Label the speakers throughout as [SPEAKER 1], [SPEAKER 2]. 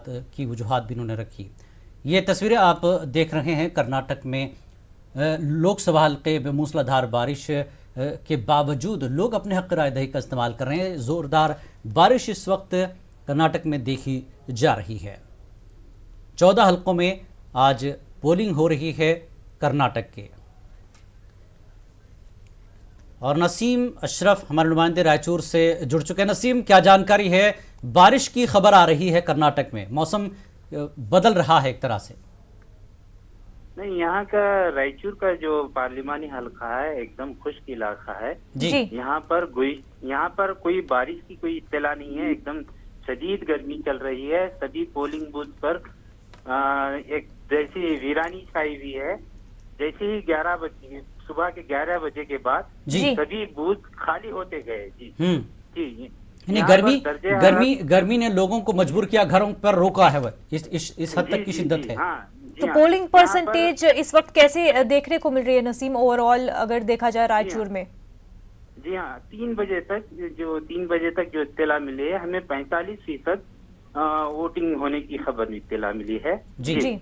[SPEAKER 1] की वजूहात भी उन्होंने रखी। ये तस्वीरें आप देख रहे हैं कर्नाटक में लोकसभा हल्के में मूसलाधार बारिश के बावजूद लोग अपने हक रायदही का इस्तेमाल कर रहे हैं। ज़ोरदार बारिश इस वक्त कर्नाटक में देखी जा रही है। 14 हल्कों में आज पोलिंग हो रही है कर्नाटक के। और नसीम अशरफ हमारे नुमाइंदे रायचूर से जुड़ चुके हैं। नसीम, क्या जानकारी है? बारिश की खबर आ रही है कर्नाटक में, मौसम बदल रहा है एक तरह से।
[SPEAKER 2] नहीं, यहाँ का रायचूर का जो पार्लिमानी हल्का है एकदम खुश्क इलाका है
[SPEAKER 1] जी।
[SPEAKER 2] यहाँ पर कोई बारिश की कोई इत्तला नहीं है। एकदम शदीद गर्मी चल रही है। सभी पोलिंग बूथ पर एक जैसी वीरानी छाई हुई है। जैसे ही 11 बजे सुबह के 11 बजे के बाद
[SPEAKER 1] जी
[SPEAKER 2] सभी बूथ खाली होते गए। जी जी।
[SPEAKER 1] गर्मी ने लोगों को मजबूर किया, घरों पर रोका है। वह इस हद तक की शिद्दत है।
[SPEAKER 3] तो पोलिंग परसेंटेज इस वक्त कैसे देखने को मिल रही है नसीम, ओवरऑल अगर देखा जाए रायचूर में?
[SPEAKER 2] जी हाँ, 3 बजे तक जो इत्तला मिली है हमें 45% वोटिंग होने की खबर इत्तला मिली है।
[SPEAKER 3] जी।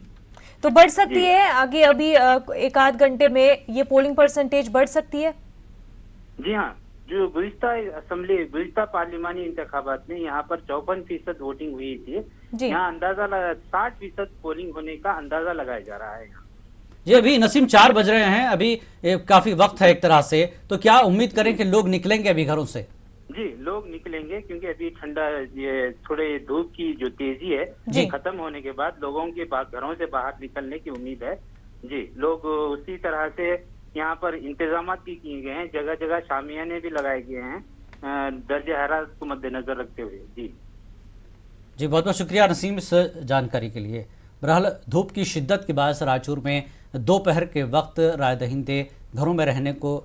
[SPEAKER 3] तो बढ़ सकती है आगे, अभी एक आध घंटे में ये पोलिंग परसेंटेज बढ़ सकती है?
[SPEAKER 2] जी हाँ, जो गुज़िश्ता पार्लिमानी इंतखाबात में यहाँ पर 54% वोटिंग हुई थी। यहाँ अंदाजा 60% पोलिंग होने का अंदाजा लगाया जा रहा है।
[SPEAKER 1] जी, अभी नसीम 4 बज रहे हैं, अभी काफी वक्त है एक तरह से, तो क्या उम्मीद करें कि लोग निकलेंगे अभी घरों से?
[SPEAKER 2] जी, लोग निकलेंगे क्योंकि अभी ठंडा, ये थोड़े धूप की जो तेजी है खत्म होने के बाद लोगों के घरों से बाहर निकलने की उम्मीद है। जी, लोग उसी तरह से यहाँ पर इंतजाम भी किए गए हैं। जगह जगह शामियाने भी लगाए गए हैं दर्जे हरारत को मद्देनजर रखते हुए। जी
[SPEAKER 1] बहुत बहुत शुक्रिया नसीम इस जानकारी के लिए। बहरहाल धूप की शिद्दत के बाद रायचूर में दोपहर के वक्त राय दहिंदे घरों में रहने को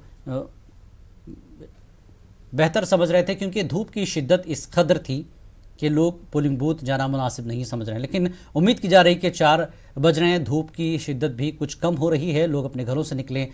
[SPEAKER 1] बेहतर समझ रहे थे, क्योंकि धूप की शिद्दत इस कदर थी कि लोग पोलिंग बूथ जाना मुनासिब नहीं समझ रहे हैं। लेकिन उम्मीद की जा रही कि 4 बज रहे हैं, धूप की शिद्दत भी कुछ कम हो रही है, लोग अपने घरों से निकलें